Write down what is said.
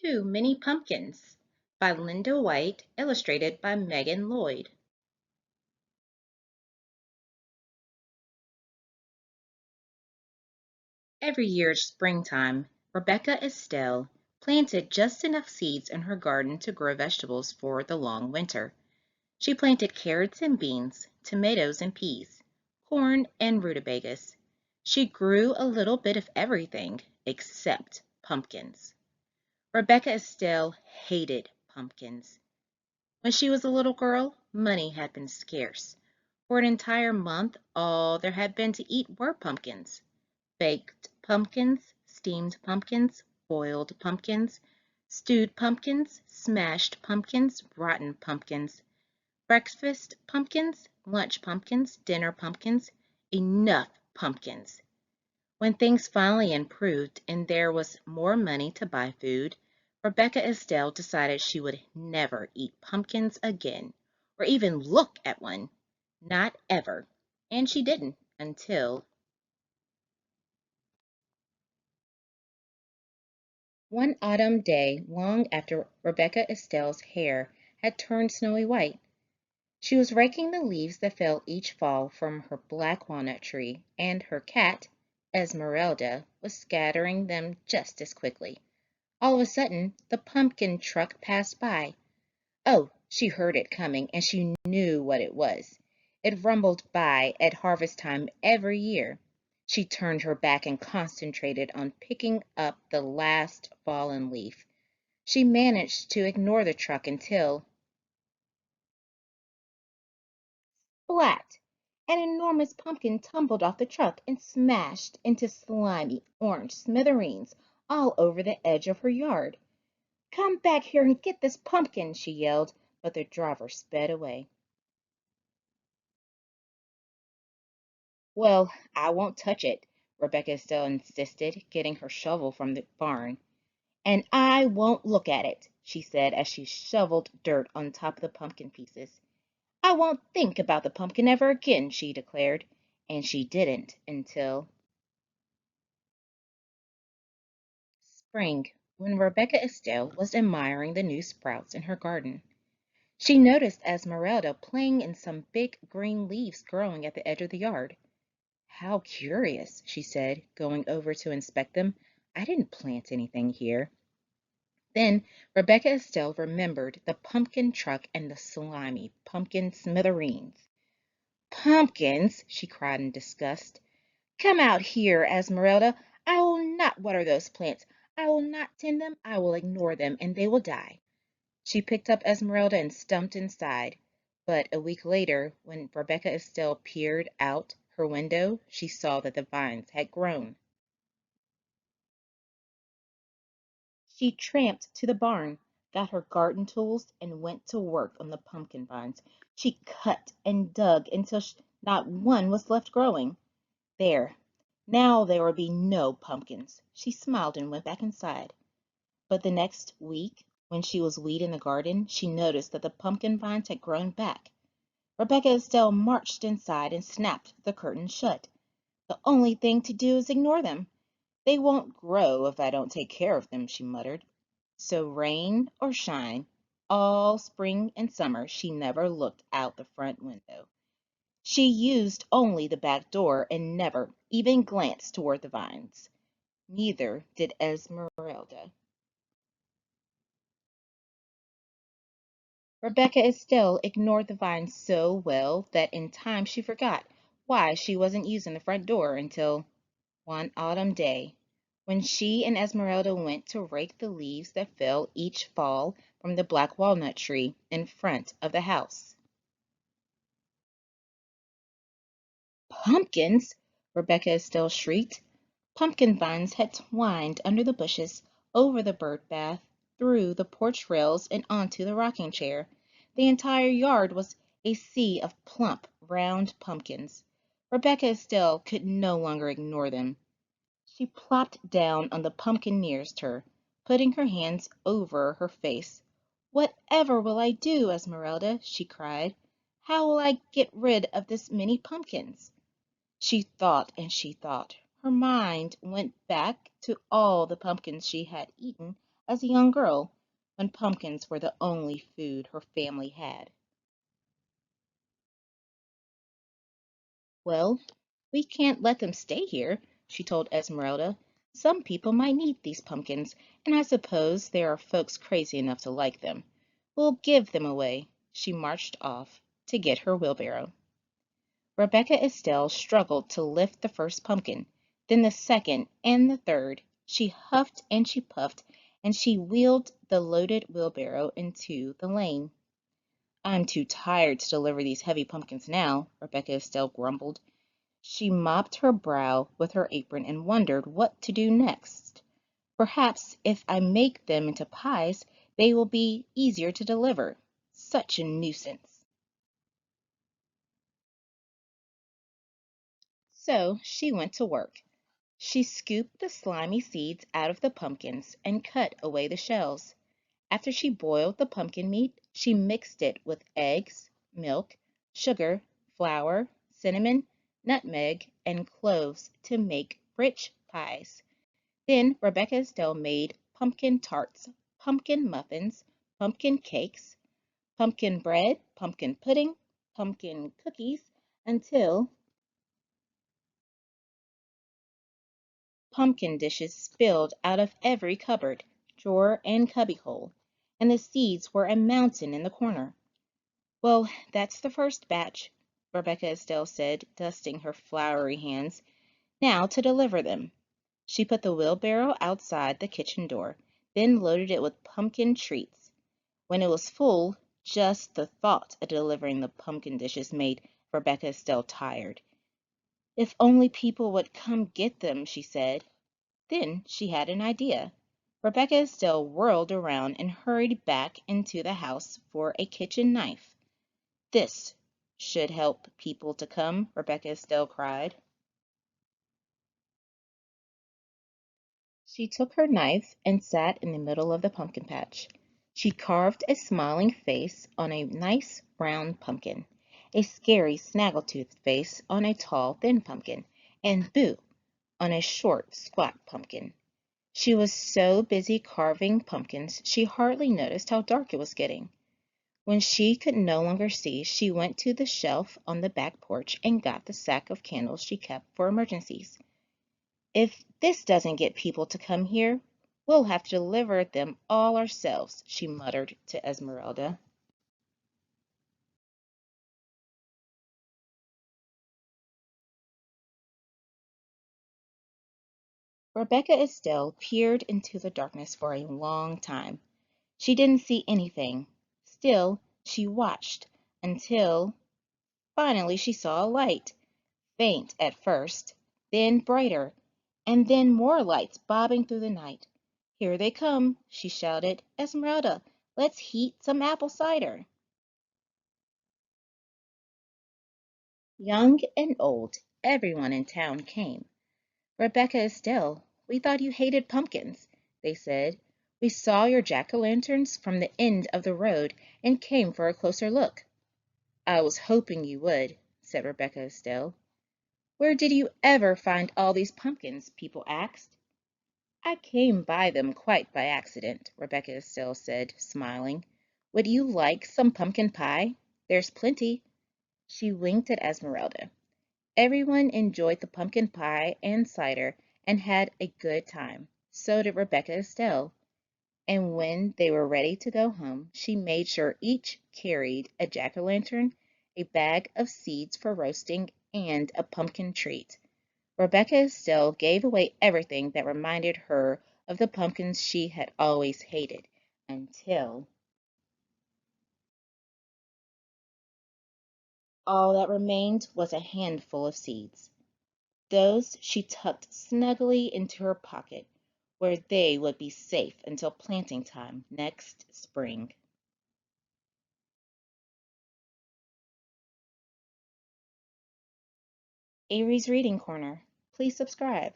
Two Mini Pumpkins by Linda White, illustrated by Megan Lloyd. Every year springtime, Rebecca Estelle planted just enough seeds in her garden to grow vegetables for the long winter. She planted carrots and beans, tomatoes and peas, corn and rutabagas. She grew a little bit of everything except pumpkins. Rebecca Estelle hated pumpkins. When she was a little girl, money had been scarce. For an entire month, all there had been to eat were pumpkins. Baked pumpkins, steamed pumpkins, boiled pumpkins, stewed pumpkins, smashed pumpkins, rotten pumpkins, breakfast pumpkins, lunch pumpkins, dinner pumpkins, enough pumpkins. When things finally improved and there was more money to buy food, Rebecca Estelle decided she would never eat pumpkins again, or even look at one. Not ever. And she didn't until one autumn day, long after Rebecca Estelle's hair had turned snowy white. She was raking the leaves that fell each fall from her black walnut tree, and her cat, Esmeralda, was scattering them just as quickly. All of a sudden, the pumpkin truck passed by. Oh, she heard it coming, and she knew what it was. It rumbled by at harvest time every year. She turned her back and concentrated on picking up the last fallen leaf. She managed to ignore the truck until, splat! An enormous pumpkin tumbled off the truck and smashed into slimy orange smithereens all over the edge of her yard. "Come back here and get this pumpkin!" she yelled, but the driver sped away. "Well, I won't touch it," Rebecca still insisted, getting her shovel from the barn. "And I won't look at it," she said as she shoveled dirt on top of the pumpkin pieces. "I won't think about the pumpkin ever again," she declared. And she didn't until spring, when Rebecca Estelle was admiring the new sprouts in her garden. She noticed Esmeralda playing in some big green leaves growing at the edge of the yard. "How curious," she said, going over to inspect them. "I didn't plant anything here." Then Rebecca Estelle remembered the pumpkin truck and the slimy pumpkin smithereens. "Pumpkins!" she cried in disgust. "Come out here, Esmeralda. I will not water those plants. I will not tend them. I will ignore them, and they will die." She picked up Esmeralda and stumped inside. But a week later, when Rebecca Estelle peered out her window, she saw that the vines had grown. She tramped to the barn, got her garden tools, and went to work on the pumpkin vines. She cut and dug until not one was left growing. There, now there would be no pumpkins. She smiled and went back inside. But the next week, when she was weeding the garden, she noticed that the pumpkin vines had grown back. Rebecca Estelle marched inside and snapped the curtains shut. "The only thing to do is ignore them. They won't grow if I don't take care of them," she muttered. So rain or shine, all spring and summer she never looked out the front window. She used only the back door and never even glanced toward the vines. Neither did Esmeralda. Rebecca Estelle ignored the vines so well that in time she forgot why she wasn't using the front door until one autumn day, when she and Esmeralda went to rake the leaves that fell each fall from the black walnut tree in front of the house. "Pumpkins!" Rebecca Estelle shrieked. Pumpkin vines had twined under the bushes, over the bird bath, through the porch rails, and onto the rocking chair. The entire yard was a sea of plump, round pumpkins. Rebecca Estelle could no longer ignore them. She plopped down on the pumpkin nearest her, putting her hands over her face. "Whatever will I do, Esmeralda?" she cried. "How will I get rid of this many pumpkins?" She thought and she thought. Her mind went back to all the pumpkins she had eaten as a young girl when pumpkins were the only food her family had. Well, we can't let them stay here, she told Esmeralda. Some people might need these pumpkins, and I suppose there are folks crazy enough to like them. We'll give them away. She marched off to get her wheelbarrow. Rebecca Estelle struggled to lift the first pumpkin, then the second and the third. She huffed and she puffed, and she wheeled the loaded wheelbarrow into the lane. I'm too tired to deliver these heavy pumpkins now, Rebecca Estelle grumbled. She mopped her brow with her apron and wondered what to do next. Perhaps if I make them into pies, they will be easier to deliver. Such a nuisance. So she went to work. She scooped the slimy seeds out of the pumpkins and cut away the shells. After she boiled the pumpkin meat, she mixed it with eggs, milk, sugar, flour, cinnamon, nutmeg, and cloves to make rich pies. Then Rebecca Estelle made pumpkin tarts, pumpkin muffins, pumpkin cakes, pumpkin bread, pumpkin pudding, pumpkin cookies, until pumpkin dishes spilled out of every cupboard, drawer, and cubbyhole, and the seeds were a mountain in the corner. Well, that's the first batch, Rebecca Estelle said, dusting her floury hands. Now to deliver them. She put the wheelbarrow outside the kitchen door, then loaded it with pumpkin treats. When it was full, just the thought of delivering the pumpkin dishes made Rebecca Estelle tired. If only people would come get them, she said. Then she had an idea. Rebecca Estelle whirled around and hurried back into the house for a kitchen knife. This should help people to come, Rebecca Estelle cried. She took her knife and sat in the middle of the pumpkin patch. She carved a smiling face on a nice round pumpkin, a scary snaggletooth face on a tall thin pumpkin, and Boo on a short squat pumpkin. She was so busy carving pumpkins she hardly noticed how dark it was getting. When she could no longer see, she went to the shelf on the back porch and got the sack of candles she kept for emergencies. If this doesn't get people to come here, we'll have to deliver them all ourselves, she muttered to Esmeralda. Rebecca Estelle peered into the darkness for a long time. She didn't see anything. Still, she watched until finally she saw a light, faint at first, then brighter, and then more lights bobbing through the night. Here they come, she shouted. Esmeralda, let's heat some apple cider. Young and old, everyone in town came. Rebecca Estelle, we thought you hated pumpkins, they said. We saw your jack-o'-lanterns from the end of the road and came for a closer look. I was hoping you would, said Rebecca Estelle. Where did you ever find all these pumpkins? People asked. I came by them quite by accident, Rebecca Estelle said, smiling. Would you like some pumpkin pie? There's plenty. She winked at Esmeralda. Everyone enjoyed the pumpkin pie and cider and had a good time. So did Rebecca Estelle. And when they were ready to go home, she made sure each carried a jack-o'-lantern, a bag of seeds for roasting, and a pumpkin treat. Rebecca Estelle gave away everything that reminded her of the pumpkins she had always hated, until all that remained was a handful of seeds. Those she tucked snugly into her pocket, where they would be safe until planting time next spring. Avery's Reading Corner. Please subscribe.